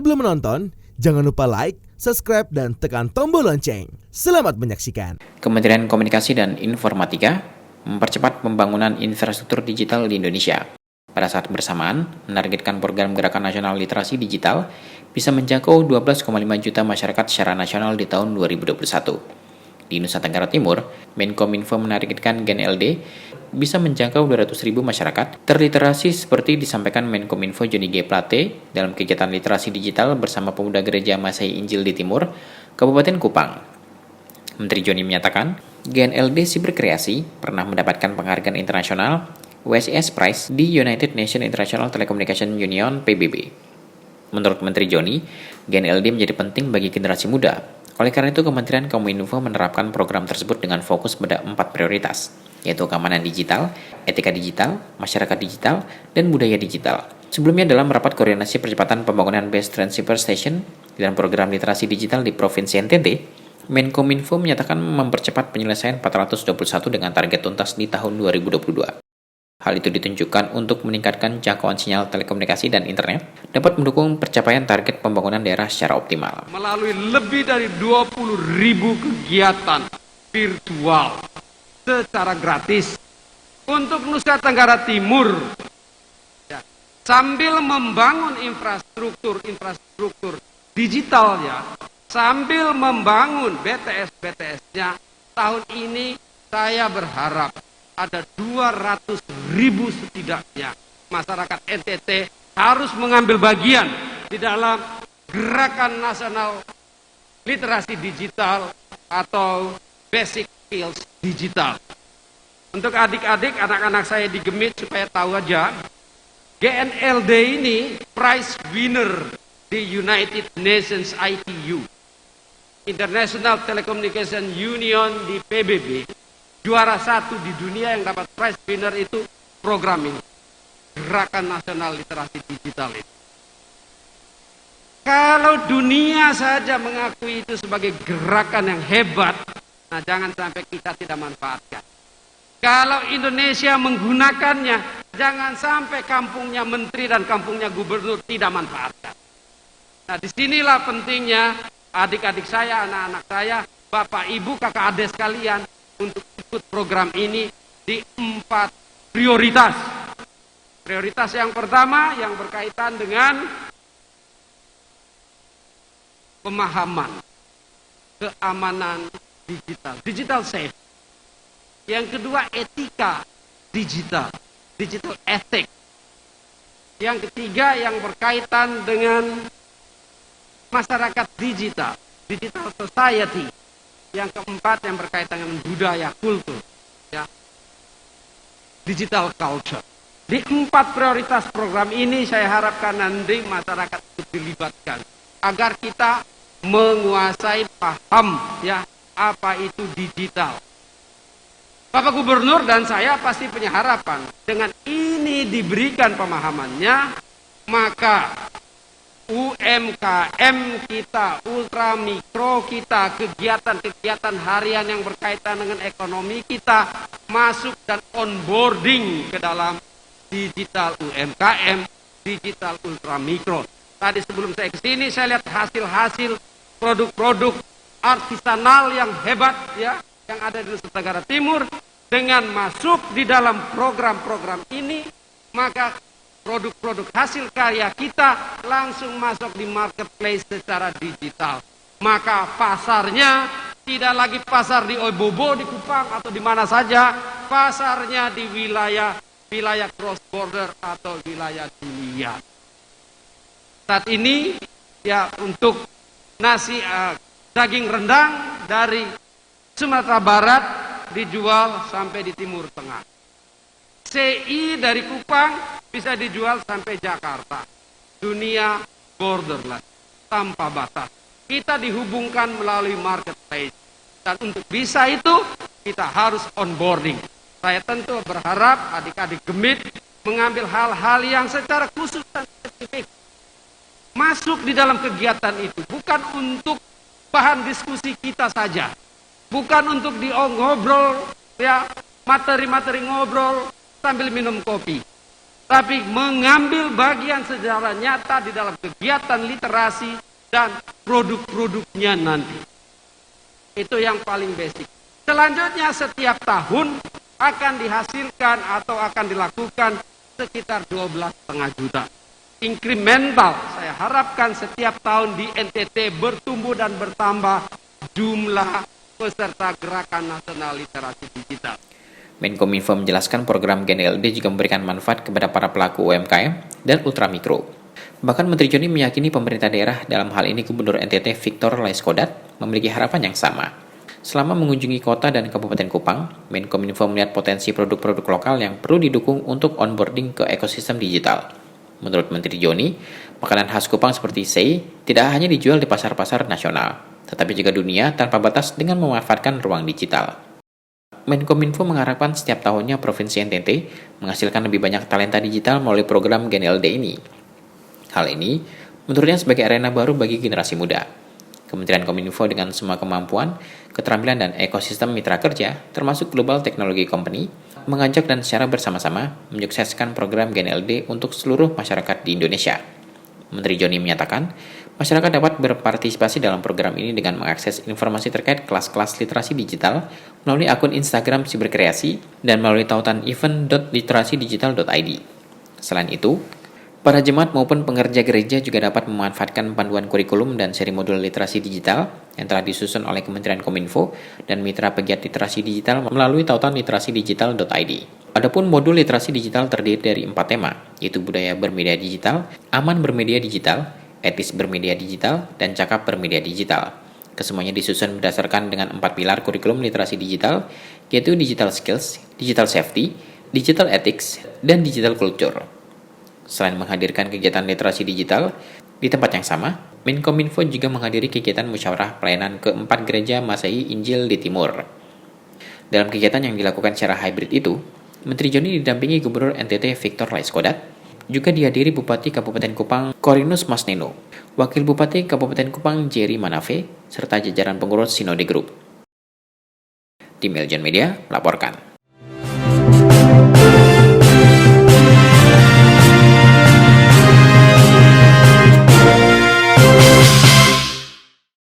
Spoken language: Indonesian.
Sebelum menonton, jangan lupa like, subscribe, dan tekan tombol lonceng. Selamat menyaksikan. Kementerian Komunikasi dan Informatika mempercepat pembangunan infrastruktur digital di Indonesia. Pada saat bersamaan, menargetkan program Gerakan Nasional Literasi Digital bisa menjangkau 12,5 juta masyarakat secara nasional di tahun 2021. Di Nusa Tenggara Timur, Menkominfo menargetkan GenLD bisa menjangkau 200.000 masyarakat terliterasi seperti disampaikan Menkominfo Johnny G. Plate dalam kegiatan literasi digital bersama pemuda gereja Masehi Injil di Timur, Kabupaten Kupang. Menteri Johnny menyatakan, GenLD Siberkreasi pernah mendapatkan penghargaan internasional WSIS Prize di United Nations International Telecommunication Union (PBB). Menurut Menteri Johnny, GenLD menjadi penting bagi generasi muda. Oleh karena itu, Kementerian Kominfo menerapkan program tersebut dengan fokus pada 4 prioritas, yaitu keamanan digital, etika digital, masyarakat digital, dan budaya digital. Sebelumnya dalam rapat koordinasi percepatan pembangunan Base Transceiver Station dan program literasi digital di Provinsi NTT, Menkominfo menyatakan mempercepat penyelesaian 421 dengan target tuntas di tahun 2022. Hal itu ditunjukkan untuk meningkatkan jangkauan sinyal telekomunikasi dan internet dapat mendukung pencapaian target pembangunan daerah secara optimal. Melalui lebih dari 20.000 kegiatan virtual secara gratis untuk Nusa Tenggara Timur, sambil membangun infrastruktur digitalnya, sambil membangun BTS-BTS-nya, tahun ini saya berharap ada 200.000 setidaknya masyarakat NTT harus mengambil bagian di dalam Gerakan Nasional Literasi Digital atau Basic Skills Digital. Untuk adik-adik, anak-anak saya di Gemit supaya tahu aja, GNLD ini prize winner di United Nations ITU, International Telecommunication Union di PBB. Juara 1 di dunia yang dapat prize winner itu program ini, Gerakan Nasional Literasi Digital ini. Kalau dunia saja mengakui itu sebagai gerakan yang hebat, nah jangan sampai kita tidak manfaatkan. Kalau Indonesia menggunakannya, jangan sampai kampungnya menteri dan kampungnya gubernur tidak manfaatkan. Nah disinilah pentingnya adik-adik saya, anak-anak saya, bapak, ibu, kakak, adik sekalian, untuk ikut program ini di 4 prioritas. Prioritas yang pertama yang berkaitan dengan pemahaman, keamanan digital, digital safe. Yang kedua etika digital, digital ethic. Yang ketiga yang berkaitan dengan masyarakat digital, digital society. Yang keempat yang berkaitan dengan budaya, kultur, ya, digital culture. Di 4 prioritas program ini saya harapkan nanti masyarakat itu dilibatkan agar kita menguasai paham ya apa itu digital. Bapak Gubernur dan saya pasti punya harapan dengan ini diberikan pemahamannya, maka UMKM kita, ultra mikro kita, kegiatan-kegiatan harian yang berkaitan dengan ekonomi kita masuk dan onboarding ke dalam digital UMKM, digital ultra mikro. Tadi sebelum saya ke sini saya lihat hasil-hasil produk-produk artisanal yang hebat ya, yang ada di Nusa Tenggara Timur. Dengan masuk di dalam program-program ini, maka produk-produk hasil karya kita langsung masuk di marketplace secara digital. Maka pasarnya tidak lagi pasar di Obobo, di Kupang atau di mana saja, pasarnya di wilayah cross border atau wilayah dunia. Saat ini ya untuk nasi daging rendang dari Sumatera Barat dijual sampai di Timur Tengah. CI dari Kupang bisa dijual sampai Jakarta. Dunia borderless, tanpa batas. Kita dihubungkan melalui marketplace. Dan untuk bisa itu, kita harus onboarding. Saya tentu berharap adik-adik Gemit mengambil hal-hal yang secara khusus dan spesifik. Masuk di dalam kegiatan itu. Bukan untuk bahan diskusi kita saja. Bukan untuk ngobrol, ya materi-materi ngobrol, sambil minum kopi. tapi mengambil bagian secara nyata di dalam kegiatan literasi dan produk-produknya nanti. Itu yang paling basic. Selanjutnya setiap tahun akan dihasilkan atau akan dilakukan sekitar 12,5 juta. Incremental, saya harapkan setiap tahun di NTT bertumbuh dan bertambah jumlah peserta Gerakan Nasional Literasi Digital. Menkominfo menjelaskan program GNLD juga memberikan manfaat kepada para pelaku UMKM dan ultramikro. Bahkan Menteri Joni meyakini pemerintah daerah, dalam hal ini Gubernur NTT Victor Laiskodat, memiliki harapan yang sama. Selama mengunjungi kota dan Kabupaten Kupang, Menkominfo melihat potensi produk-produk lokal yang perlu didukung untuk onboarding ke ekosistem digital. Menurut Menteri Joni, makanan khas Kupang seperti sei tidak hanya dijual di pasar-pasar nasional, tetapi juga dunia tanpa batas dengan memanfaatkan ruang digital. Menkominfo mengharapkan setiap tahunnya Provinsi NTT menghasilkan lebih banyak talenta digital melalui program GNLD ini. Hal ini menurutnya sebagai arena baru bagi generasi muda. Kementerian Kominfo dengan semua kemampuan, keterampilan dan ekosistem mitra kerja, termasuk Global Technology Company, mengajak dan secara bersama-sama menyukseskan program GNLD untuk seluruh masyarakat di Indonesia. Menteri Joni menyatakan, masyarakat dapat berpartisipasi dalam program ini dengan mengakses informasi terkait kelas-kelas literasi digital melalui akun Instagram Siberkreasi dan melalui tautan event.literasidigital.id. Selain itu, para jemaat maupun pengerja gereja juga dapat memanfaatkan panduan kurikulum dan seri modul literasi digital yang telah disusun oleh Kementerian Kominfo dan mitra pegiat literasi digital melalui tautan literasidigital.id. Adapun modul literasi digital terdiri dari 4 tema, yaitu budaya bermedia digital, aman bermedia digital, etis bermedia digital, dan cakap bermedia digital. Kesemuanya disusun berdasarkan dengan 4 pilar kurikulum literasi digital, yaitu digital skills, digital safety, digital ethics, dan digital culture. Selain menghadirkan kegiatan literasi digital, di tempat yang sama, Menkominfo juga menghadiri kegiatan musyawarah pelayanan ke-4 gereja Masehi Injil di Timur. Dalam kegiatan yang dilakukan secara hybrid itu, Menteri Joni didampingi Gubernur NTT Victor Laiskodat, juga dihadiri Bupati Kabupaten Kupang Korinus Masneno, Wakil Bupati Kabupaten Kupang Jerry Manafe, serta jajaran pengurus Sinode Group. Tim Eljon Media melaporkan.